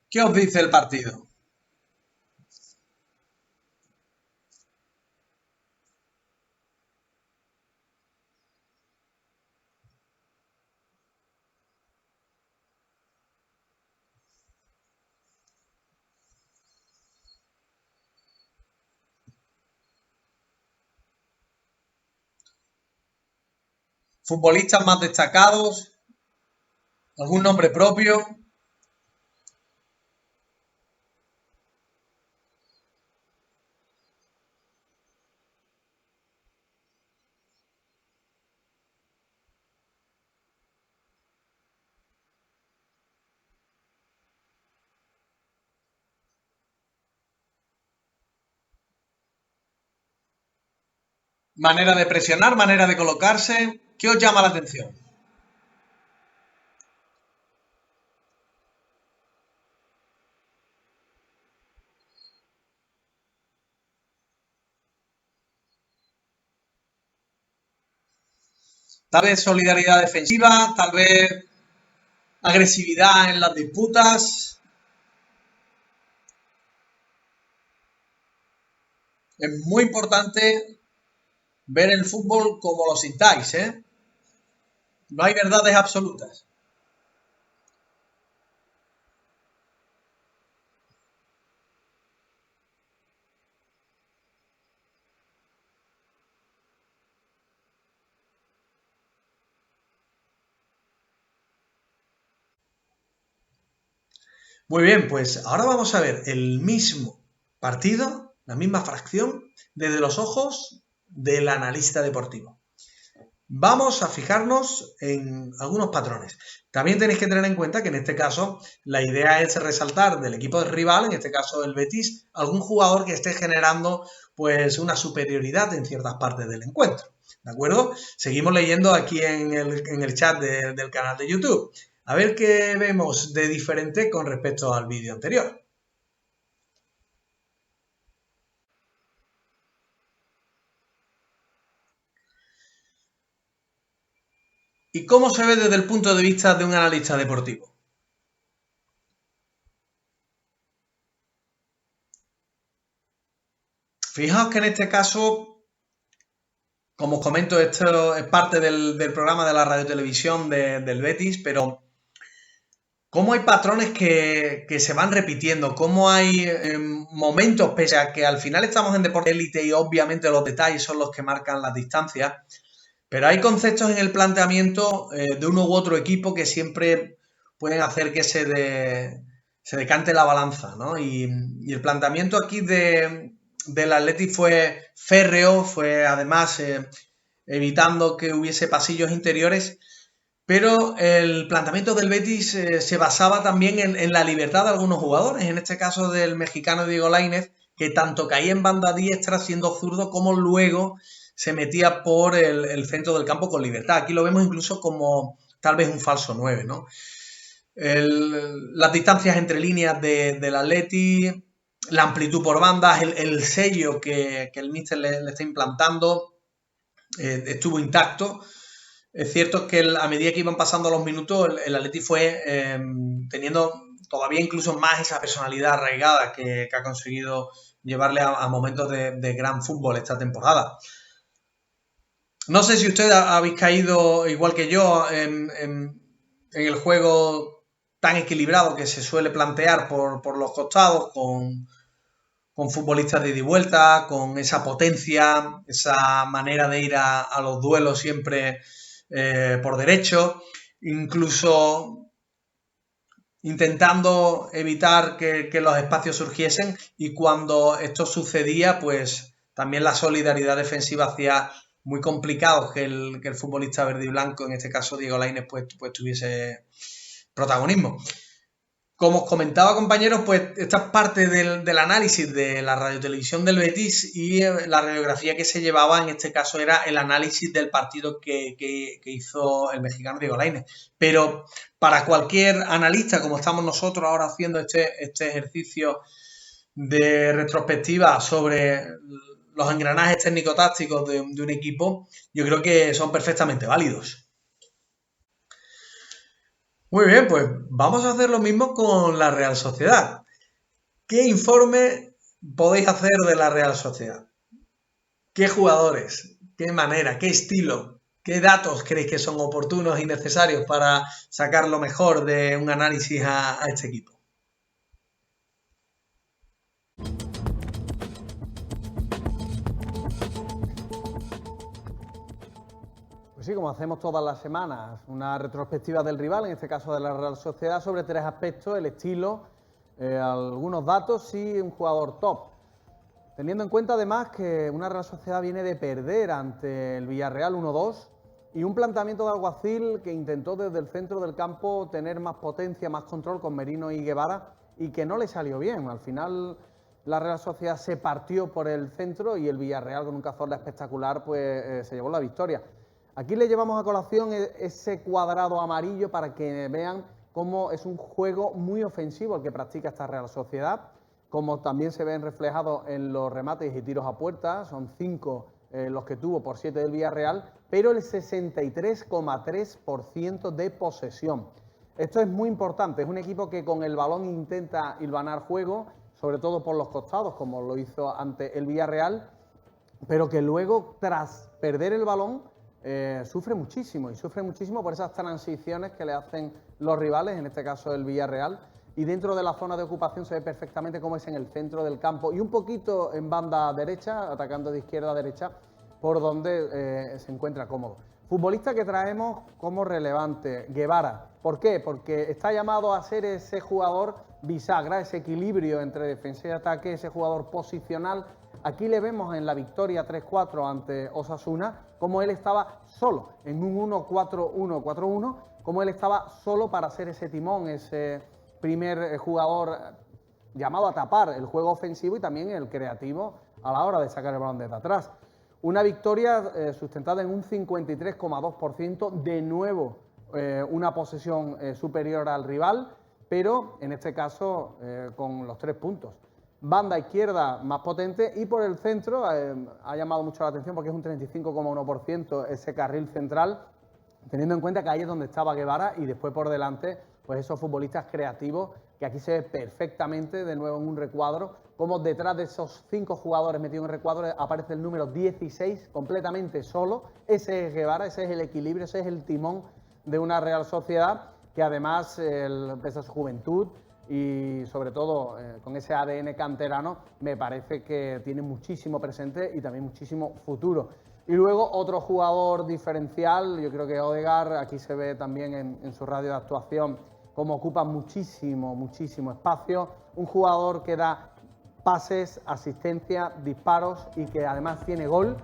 ¿Qué os dice el partido? Futbolistas más destacados, algún nombre propio. Manera de presionar, manera de colocarse. ¿Qué os llama la atención? Tal vez solidaridad defensiva, tal vez agresividad en las disputas. Es muy importante ver el fútbol como lo sintáis, ¿eh? No hay verdades absolutas. Muy bien, pues ahora vamos a ver el mismo partido, la misma fracción, desde los ojos del analista deportivo. Vamos a fijarnos en algunos patrones. También tenéis que tener en cuenta que en este caso la idea es resaltar del equipo del rival, en este caso el Betis, algún jugador que esté generando pues una superioridad en ciertas partes del encuentro. ¿De acuerdo? Seguimos leyendo aquí en el chat del canal de YouTube. A ver qué vemos de diferente con respecto al vídeo anterior. ¿Y cómo se ve desde el punto de vista de un analista deportivo? Fijaos que en este caso, como os comento, esto es parte del programa de la radiotelevisión del Betis, pero cómo hay patrones que se van repitiendo, cómo hay momentos, pese a que al final estamos en deporte élite y obviamente los detalles son los que marcan las distancias, pero hay conceptos en el planteamiento de uno u otro equipo que siempre pueden hacer que se decante la balanza, ¿no? Y el planteamiento aquí del Atleti fue férreo, fue además evitando que hubiese pasillos interiores, pero el planteamiento del Betis se basaba también en la libertad de algunos jugadores, en este caso del mexicano Diego Lainez, que tanto caía en banda diestra siendo zurdo como luego se metía por el centro del campo con libertad. Aquí lo vemos incluso como tal vez un falso 9, ¿no? Las distancias entre líneas del Atleti, la amplitud por bandas, el sello que el míster le está implantando estuvo intacto. Es cierto que a medida que iban pasando los minutos, el Atleti fue teniendo todavía incluso más esa personalidad arraigada que ha conseguido llevarle a momentos de gran fútbol esta temporada. No sé si ustedes habéis caído, igual que yo, en el juego tan equilibrado que se suele plantear por los costados, con futbolistas de ida y vuelta, con esa potencia, esa manera de ir a los duelos siempre por derecho, incluso intentando evitar que los espacios surgiesen, y cuando esto sucedía, pues también la solidaridad defensiva hacía muy complicado que el futbolista verde y blanco, en este caso Diego Lainez, pues tuviese protagonismo. Como os comentaba, compañeros, pues esta es parte del análisis de la radiotelevisión del Betis, y la radiografía que se llevaba en este caso era el análisis del partido que hizo el mexicano Diego Lainez. Pero para cualquier analista, como estamos nosotros ahora haciendo este ejercicio de retrospectiva sobre los engranajes técnico-tácticos de un equipo, yo creo que son perfectamente válidos. Muy bien, pues vamos a hacer lo mismo con la Real Sociedad. ¿Qué informe podéis hacer de la Real Sociedad? ¿Qué jugadores? ¿Qué manera? ¿Qué estilo? ¿Qué datos creéis que son oportunos y necesarios para sacar lo mejor de un análisis a este equipo? Pues sí, como hacemos todas las semanas, una retrospectiva del rival, en este caso de la Real Sociedad, sobre 3 aspectos: el estilo, algunos datos y un jugador top. Teniendo en cuenta además que una Real Sociedad viene de perder ante el Villarreal 1-2 y un planteamiento de Alguacil que intentó desde el centro del campo tener más potencia, más control con Merino y Guevara, y que no le salió bien. Al final la Real Sociedad se partió por el centro y el Villarreal, con un Cazorla espectacular, pues se llevó la victoria. Aquí le llevamos a colación ese cuadrado amarillo para que vean cómo es un juego muy ofensivo el que practica esta Real Sociedad, como también se ven reflejados en los remates y tiros a puerta. Son 5 los que tuvo por 7 del Villarreal, pero el 63,3% de posesión. Esto es muy importante, es un equipo que con el balón intenta hilvanar juego, sobre todo por los costados, como lo hizo ante el Villarreal, pero que luego, tras perder el balón, sufre muchísimo por esas transiciones que le hacen los rivales, en este caso el Villarreal, y dentro de la zona de ocupación se ve perfectamente cómo es en el centro del campo y un poquito en banda derecha, atacando de izquierda a derecha, por donde se encuentra cómodo. Futbolista que traemos como relevante, Guevara. ¿Por qué? Porque está llamado a ser ese jugador bisagra, ese equilibrio entre defensa y ataque, ese jugador posicional. Aquí le vemos en la victoria 3-4 ante Osasuna, como él estaba solo, en un 1-4-1-4-1, como él estaba solo para ser ese timón, ese primer jugador llamado a tapar el juego ofensivo y también el creativo a la hora de sacar el balón desde atrás. Una victoria sustentada en un 53,2%, de nuevo una posesión superior al rival, pero en este caso con los 3 puntos. Banda izquierda más potente, y por el centro ha llamado mucho la atención porque es un 35,1% ese carril central, teniendo en cuenta que ahí es donde estaba Guevara, y después por delante pues esos futbolistas creativos, que aquí se ve perfectamente de nuevo en un recuadro, como detrás de esos 5 jugadores metidos en recuadro aparece el número 16 completamente solo. Ese es Guevara, ese es el equilibrio, ese es el timón de una Real Sociedad que además, pese a su juventud y sobre todo con ese ADN canterano, me parece que tiene muchísimo presente y también muchísimo futuro. Y luego otro jugador diferencial, yo creo que Odegaard, aquí se ve también en su radio de actuación cómo ocupa muchísimo espacio, un jugador que da pases, asistencia, disparos y que además tiene gol,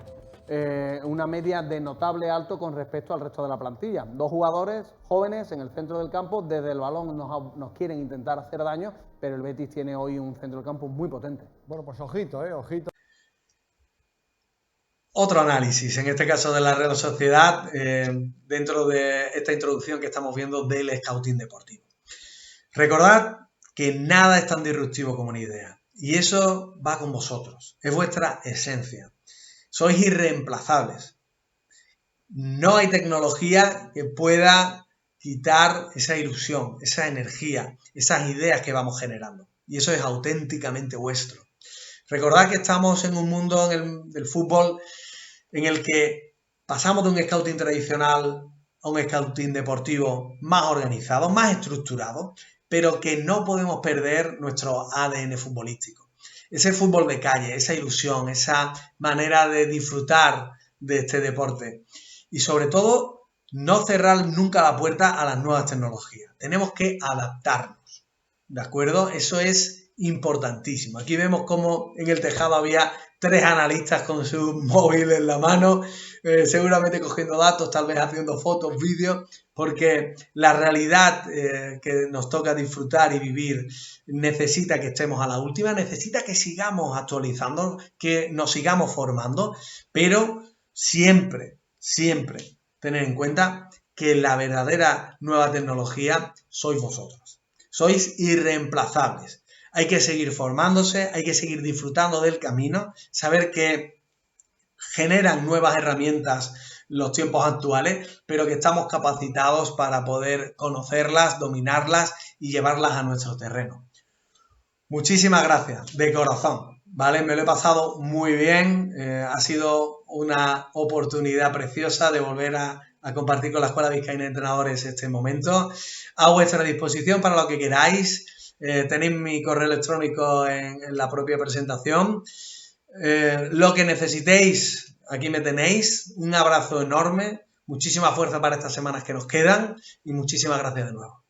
una media de notable alto con respecto al resto de la plantilla. 2 jugadores jóvenes en el centro del campo, desde el balón nos quieren intentar hacer daño, pero el Betis tiene hoy un centro del campo muy potente. Bueno, pues ojito, ojito. Otro análisis, en este caso de la Real Sociedad, dentro de esta introducción que estamos viendo del scouting deportivo. Recordad que nada es tan disruptivo como una idea, y eso va con vosotros, es vuestra esencia. Sois irreemplazables. No hay tecnología que pueda quitar esa ilusión, esa energía, esas ideas que vamos generando, y eso es auténticamente vuestro. Recordad que estamos en un mundo del fútbol en el que pasamos de un scouting tradicional a un scouting deportivo más organizado, más estructurado, pero que no podemos perder nuestro ADN futbolístico. Ese fútbol de calle, esa ilusión, esa manera de disfrutar de este deporte. Y sobre todo, no cerrar nunca la puerta a las nuevas tecnologías. Tenemos que adaptarnos, ¿de acuerdo? Eso es importantísimo. Aquí vemos cómo en el tejado había 3 analistas con su móvil en la mano, seguramente cogiendo datos, tal vez haciendo fotos, vídeos, porque la realidad que nos toca disfrutar y vivir necesita que estemos a la última, necesita que sigamos actualizando, que nos sigamos formando, pero siempre tener en cuenta que la verdadera nueva tecnología sois vosotros. Sois irreemplazables. Hay que seguir formándose, hay que seguir disfrutando del camino, saber que generan nuevas herramientas los tiempos actuales, pero que estamos capacitados para poder conocerlas, dominarlas y llevarlas a nuestro terreno. Muchísimas gracias, de corazón, ¿vale? Me lo he pasado muy bien, ha sido una oportunidad preciosa de volver a compartir con la Escuela Vizcaína de Entrenadores este momento. A vuestra disposición para lo que queráis. Tenéis mi correo electrónico en la propia presentación. Lo que necesitéis, aquí me tenéis. Un abrazo enorme, muchísima fuerza para estas semanas que nos quedan y muchísimas gracias de nuevo.